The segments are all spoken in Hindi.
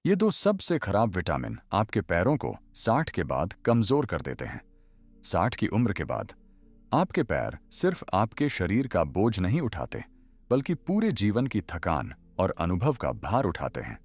ये दो सबसे खराब विटामिन आपके पैरों को 60 के बाद कमजोर कर देते हैं। 60 की उम्र के बाद आपके पैर सिर्फ आपके शरीर का बोझ नहीं उठाते, बल्कि पूरे जीवन की थकान और अनुभव का भार उठाते हैं।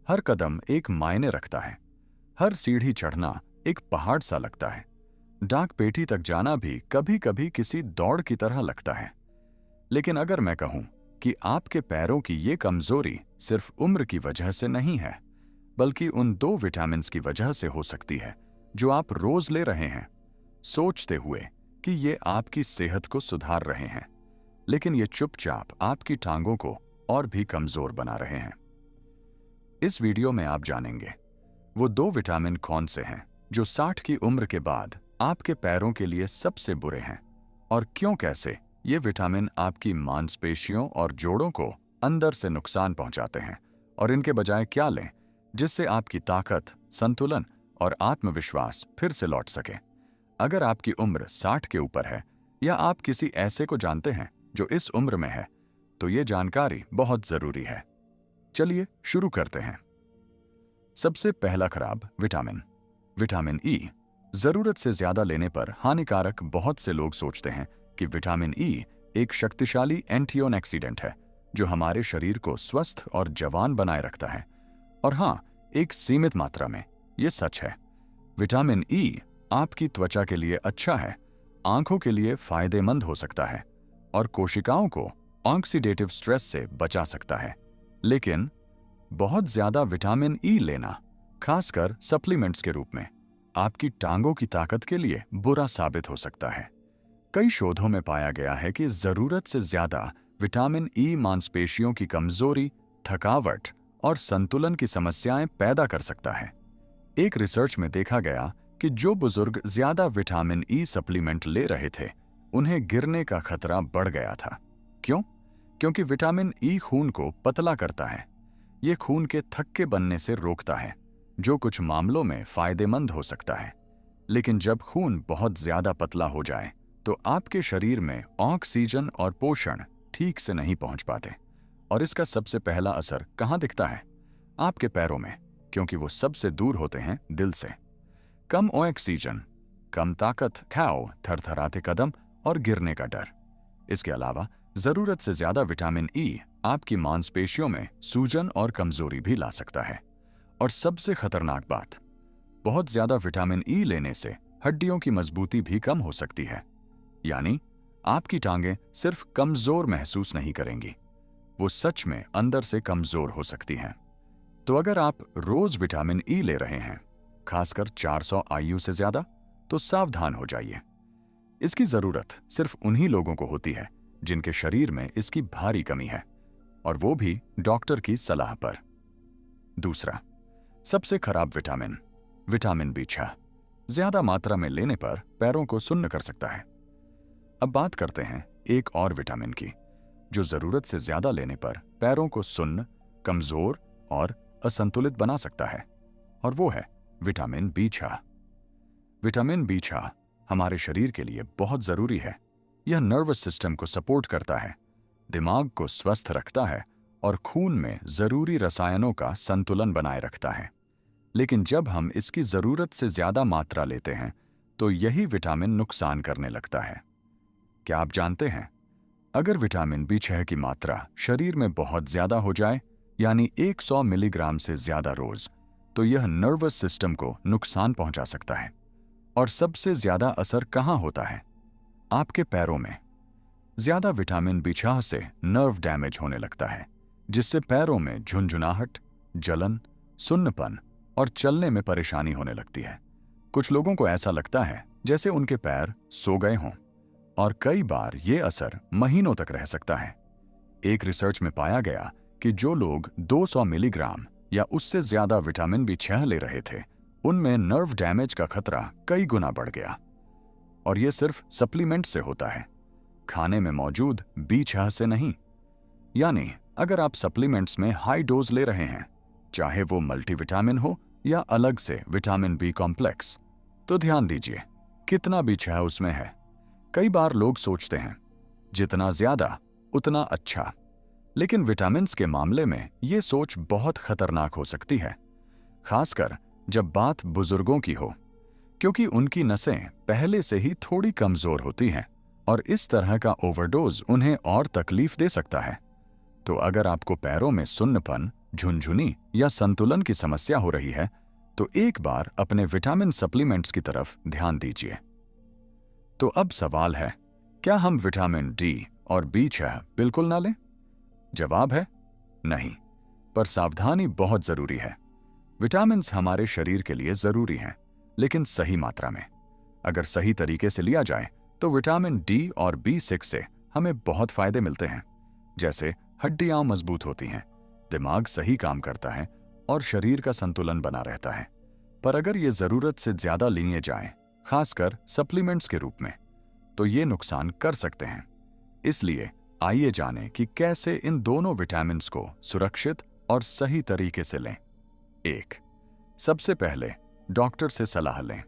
हर कदम एक मायने रखता है। हर सीढ़ी चढ़ना एक पहाड़ सा लगता है। डाक पेटी तक जाना भी कभी कभी किसी दौड़ की तरह लगता है। लेकिन अगर मैं कहूं कि आपके पैरों की ये कमजोरी सिर्फ उम्र की वजह से नहीं है, बल्कि उन दो विटामिन्स की वजह से हो सकती है जो आप रोज ले रहे हैं, सोचते हुए कि ये आपकी सेहत को सुधार रहे हैं, लेकिन ये चुपचाप आपकी टांगों को और भी कमजोर बना रहे हैं। इस वीडियो में आप जानेंगे वो दो विटामिन कौन से हैं जो 60 की उम्र के बाद आपके पैरों के लिए सबसे बुरे हैं, और क्यों कैसे ये विटामिन आपकी मांसपेशियों और जोड़ों को अंदर से नुकसान पहुंचाते हैं, और इनके बजाय क्या लें जिससे आपकी ताकत, संतुलन और आत्मविश्वास फिर से लौट सके। अगर आपकी उम्र 60 के ऊपर है या आप किसी ऐसे को जानते हैं जो इस उम्र में है, तो ये जानकारी बहुत जरूरी है। चलिए शुरू करते हैं। सबसे पहला खराब विटामिन, विटामिन ई। जरूरत से ज्यादा लेने पर हानिकारक। बहुत से लोग सोचते हैं कि विटामिन ई एक शक्तिशाली एंटीऑक्सीडेंट है जो हमारे शरीर को स्वस्थ और जवान बनाए रखता है। और हाँ, एक सीमित मात्रा में ये सच है। विटामिन ई आपकी त्वचा के लिए अच्छा है, आंखों के लिए फायदेमंद हो सकता है और कोशिकाओं को ऑक्सीडेटिव स्ट्रेस से बचा सकता है। लेकिन बहुत ज्यादा विटामिन ई लेना, खासकर सप्लीमेंट्स के रूप में, आपकी टांगों की ताकत के लिए बुरा साबित हो सकता है। कई शोधों में पाया गया है कि जरूरत से ज्यादा विटामिन ई मांसपेशियों की कमजोरी, थकावट और संतुलन की समस्याएं पैदा कर सकता है। एक रिसर्च में देखा गया कि जो बुजुर्ग ज्यादा विटामिन ई सप्लीमेंट ले रहे थे, उन्हें गिरने का खतरा बढ़ गया था। क्यों? क्योंकि विटामिन ई खून को पतला करता है। ये खून के थक्के बनने से रोकता है, जो कुछ मामलों में फायदेमंद हो सकता है। लेकिन जब खून बहुत ज्यादा पतला हो जाए तो आपके शरीर में ऑक्सीजन और पोषण ठीक से नहीं पहुंच पाते, और इसका सबसे पहला असर कहाँ दिखता है? आपके पैरों में, क्योंकि वो सबसे दूर होते हैं दिल से। कम ऑक्सीजन, कम ताकत, घाव, थरथराते कदम और गिरने का डर। इसके अलावा जरूरत से ज्यादा विटामिन ई आपकी मांसपेशियों में सूजन और कमजोरी भी ला सकता है। और सबसे खतरनाक बात, बहुत ज्यादा विटामिन ई लेने से हड्डियों की मजबूती भी कम हो सकती है। यानी आपकी टांगें सिर्फ कमजोर महसूस नहीं करेंगी, वो सच में अंदर से कमजोर हो सकती हैं। तो अगर आप रोज विटामिन ई ले रहे हैं, खासकर 400 IU से ज्यादा, तो सावधान हो जाइए। इसकी जरूरत सिर्फ उन्हीं लोगों को होती है जिनके शरीर में इसकी भारी कमी है, और वो भी डॉक्टर की सलाह पर। दूसरा सबसे खराब विटामिन, विटामिन B6। ज्यादा मात्रा में लेने पर पैरों को सुन्न कर सकता है। अब बात करते हैं एक और विटामिन की जो जरूरत से ज्यादा लेने पर पैरों को सुन्न, कमजोर और असंतुलित बना सकता है, और वो है विटामिन B6। विटामिन B6 हमारे शरीर के लिए बहुत जरूरी है। यह नर्वस सिस्टम को सपोर्ट करता है, दिमाग को स्वस्थ रखता है और खून में जरूरी रसायनों का संतुलन बनाए रखता है। लेकिन जब हम इसकी जरूरत से ज्यादा मात्रा लेते हैं तो यही विटामिन नुकसान करने लगता है। क्या आप जानते हैं, अगर विटामिन B6 की मात्रा शरीर में बहुत ज्यादा हो जाए, यानी 100 मिलीग्राम से ज्यादा रोज, तो यह नर्वस सिस्टम को नुकसान पहुंचा सकता है। और सबसे ज्यादा असर कहां होता है? आपके पैरों में। ज्यादा विटामिन B6 से नर्व डैमेज होने लगता है, जिससे पैरों में झुंझुनाहट, जलन, सुन्नपन और चलने में परेशानी होने लगती है। कुछ लोगों को ऐसा लगता है जैसे उनके पैर सो गए हों, और कई बार ये असर महीनों तक रह सकता है। एक रिसर्च में पाया गया कि जो लोग 200 मिलीग्राम या उससे ज्यादा विटामिन B6 ले रहे थे, उनमें नर्व डैमेज का खतरा कई गुना बढ़ गया। और ये सिर्फ सप्लीमेंट से होता है, खाने में मौजूद B6 से नहीं। यानी अगर आप सप्लीमेंट्स में हाई डोज ले रहे हैं, चाहे वो मल्टीविटामिन हो या अलग से विटामिन B कॉम्प्लेक्स, तो ध्यान दीजिए कितना B6 उसमें है। कई बार लोग सोचते हैं जितना ज्यादा उतना अच्छा, लेकिन विटामिन्स के मामले में ये सोच बहुत खतरनाक हो सकती है। खासकर जब बात बुजुर्गों की हो, क्योंकि उनकी नसें पहले से ही थोड़ी कमजोर होती हैं और इस तरह का ओवरडोज उन्हें और तकलीफ दे सकता है। तो अगर आपको पैरों में सुन्नपन, झुनझुनी या संतुलन की समस्या हो रही है, तो एक बार अपने विटामिन सप्लीमेंट्स की तरफ ध्यान दीजिए। तो अब सवाल है, क्या हम विटामिन डी और B6 बिल्कुल ना लें? जवाब है नहीं, पर सावधानी बहुत जरूरी है। विटामिन्स हमारे शरीर के लिए जरूरी हैं, लेकिन सही मात्रा में। अगर सही तरीके से लिया जाए तो विटामिन डी और B6 से हमें बहुत फायदे मिलते हैं, जैसे हड्डियां मजबूत होती हैं, दिमाग सही काम करता है और शरीर का संतुलन बना रहता है। पर अगर ये जरूरत से ज्यादा लिए जाएं, खासकर सप्लीमेंट्स के रूप में, तो ये नुकसान कर सकते हैं। इसलिए आइए जानें कि कैसे इन दोनों विटामिन्स को सुरक्षित और सही तरीके से लें। 1. सबसे पहले डॉक्टर से सलाह लें।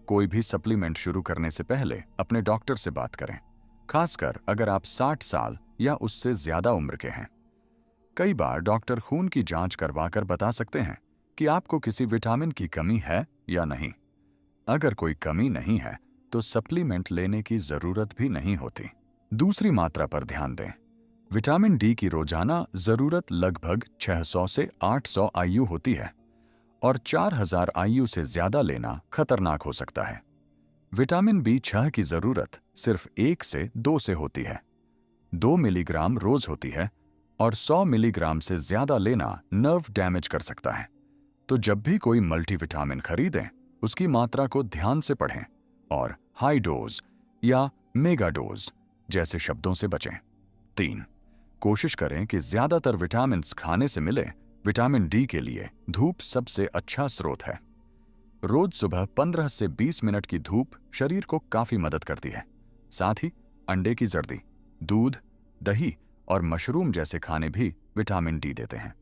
कोई भी सप्लीमेंट शुरू करने से पहले अपने डॉक्टर से बात करें, खासकर अगर आप 60 साल या उससे ज्यादा उम्र के हैं। कई बार डॉक्टर खून की जांच करवाकर बता सकते हैं कि आपको किसी विटामिन की कमी है या नहीं। अगर कोई कमी नहीं है तो सप्लीमेंट लेने की जरूरत भी नहीं होती। दूसरी मात्रा पर ध्यान दें। विटामिन डी की रोजाना जरूरत लगभग 600 से 800 IU होती है और 4000 IU से ज्यादा लेना खतरनाक हो सकता है। विटामिन B6 की जरूरत सिर्फ 1 से 2 से होती है, 2 मिलीग्राम रोज होती है और 100 मिलीग्राम से ज्यादा लेना नर्व डैमेज कर सकता है। तो जब भी कोई मल्टीविटामिन खरीदें, उसकी मात्रा को ध्यान से पढ़ें और हाई डोज या मेगा डोज जैसे शब्दों से बचें। 3. कोशिश करें कि ज्यादातर विटामिन्स खाने से मिले। विटामिन डी के लिए धूप सबसे अच्छा स्रोत है। रोज सुबह 15 से 20 मिनट की धूप शरीर को काफी मदद करती है। साथ ही अंडे की जर्दी, दूध, दही और मशरूम जैसे खाने भी विटामिन डी देते हैं।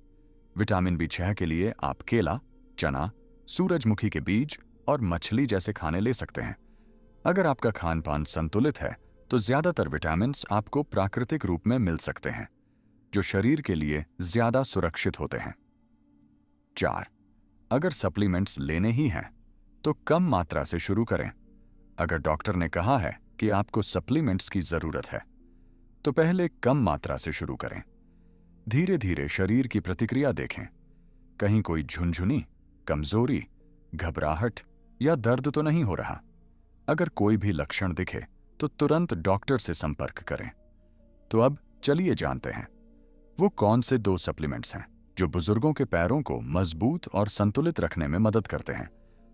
विटामिन B6 के लिए आप केला, चना, सूरजमुखी के बीज और मछली जैसे खाने ले सकते हैं। अगर आपका खान पान संतुलित है तो ज्यादातर विटामिन्स आपको प्राकृतिक रूप में मिल सकते हैं, जो शरीर के लिए ज्यादा सुरक्षित होते हैं। 4. अगर सप्लीमेंट्स लेने ही हैं तो कम मात्रा से शुरू करें। अगर डॉक्टर ने कहा है कि आपको सप्लीमेंट्स की जरूरत है, तो पहले कम मात्रा से शुरू करें। धीरे धीरे शरीर की प्रतिक्रिया देखें। कहीं कोई झुनझुनी, कमजोरी, घबराहट या दर्द तो नहीं हो रहा। अगर कोई भी लक्षण दिखे तो तुरंत डॉक्टर से संपर्क करें। तो अब चलिए जानते हैं वो कौन से 2 सप्लीमेंट्स हैं जो बुजुर्गों के पैरों को मजबूत और संतुलित रखने में मदद करते हैं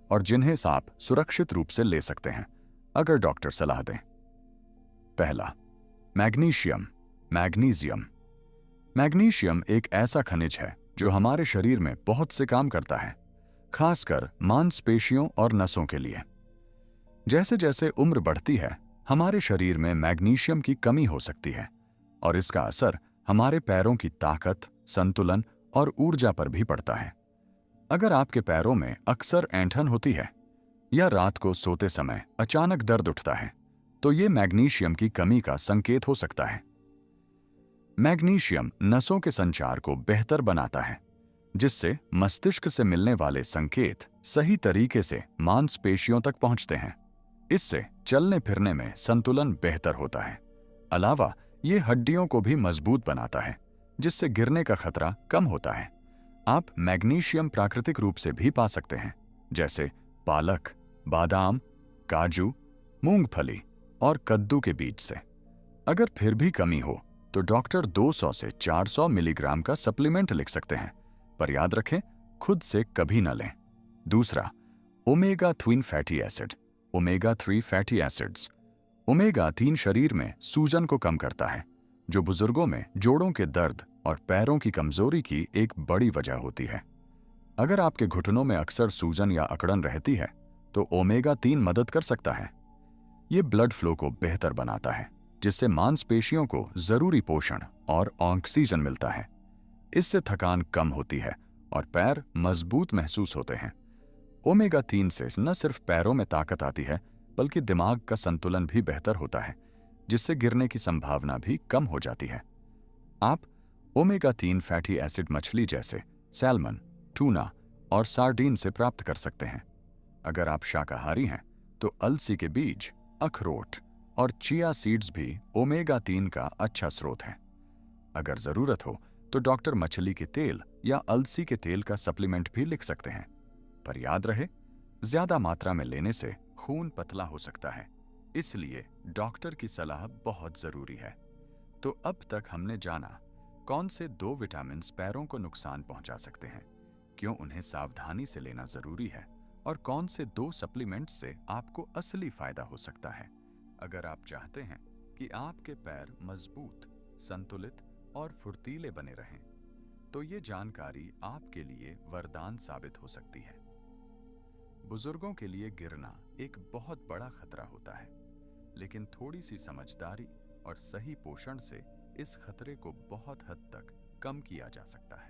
और जिन्हें आप सुरक्षित रूप से ले सकते हैं अगर डॉक्टर सलाह दें। पहला, मैग्नीशियम, मैग्नीशियम। मैग्नीशियम एक ऐसा खनिज है जो हमारे शरीर में बहुत से काम करता है, खासकर मांसपेशियों और नसों के लिए। जैसे जैसे उम्र बढ़ती है, हमारे शरीर में मैग्नीशियम की कमी हो सकती है और इसका असर हमारे पैरों की ताकत, संतुलन और ऊर्जा पर भी पड़ता है। अगर आपके पैरों में अक्सर ऐंठन होती है या रात को सोते समय अचानक दर्द उठता है, तो ये मैग्नीशियम की कमी का संकेत हो सकता है। मैग्नीशियम नसों के संचार को बेहतर बनाता है, जिससे मस्तिष्क से मिलने वाले संकेत सही तरीके से मांसपेशियों तक पहुंचते हैं। इससे चलने फिरने में संतुलन बेहतर होता है। अलावा ये हड्डियों को भी मजबूत बनाता है, जिससे गिरने का खतरा कम होता है। आप मैग्नीशियम प्राकृतिक रूप से भी पा सकते हैं, जैसे पालक, बादाम, काजू, मूंगफली और कद्दू के बीज से। अगर फिर भी कमी हो तो डॉक्टर 200 से 400 मिलीग्राम का सप्लीमेंट लिख सकते हैं, पर याद रखें, खुद से कभी न लें। दूसरा, omega 3 fatty acid, omega 3 fatty acids. Omega 3 शरीर में सूजन को कम करता है, जो बुजुर्गों में जोड़ों के दर्द और पैरों की कमजोरी की एक बड़ी वजह होती है। अगर आपके घुटनों में अक्सर सूजन या अकड़न रहती है, तो ओमेगा 3 मदद कर सकता है। ये ब्लड फ्लो को बेहतर बनाता है, जिससे मांसपेशियों को जरूरी पोषण और ऑक्सीजन मिलता है। इससे थकान कम होती है और पैर मजबूत महसूस होते हैं। ओमेगा 3 से न सिर्फ पैरों में ताकत आती है, बल्कि दिमाग का संतुलन भी बेहतर होता है, जिससे गिरने की संभावना भी कम हो जाती है। आप ओमेगा 3 फैटी एसिड मछली जैसे सैल्मन, टूना और सार्डीन से प्राप्त कर सकते हैं। अगर आप शाकाहारी हैं तो अलसी के बीज, अखरोट और चिया सीड्स भी ओमेगा 3 का अच्छा स्रोत हैं। अगर जरूरत हो तो डॉक्टर मछली के तेल या अलसी के तेल का सप्लीमेंट भी लिख सकते हैं। पर याद रहे, ज्यादा मात्रा में लेने से खून पतला हो सकता है, इसलिए डॉक्टर की सलाह बहुत जरूरी है। तो अब तक हमने जाना कौन से 2 विटामिन पैरों को नुकसान पहुंचा सकते हैं, क्यों उन्हें सावधानी से लेना जरूरी है और कौन से 2 सप्लीमेंट्स से आपको असली फायदा हो सकता है। अगर आप चाहते हैं कि आपके पैर मजबूत, संतुलित और फुर्तीले बने रहें, तो ये जानकारी आपके लिए वरदान साबित हो सकती है। बुजुर्गों के लिए गिरना एक बहुत बड़ा खतरा होता है, लेकिन थोड़ी सी समझदारी और सही पोषण से इस खतरे को बहुत हद तक कम किया जा सकता है।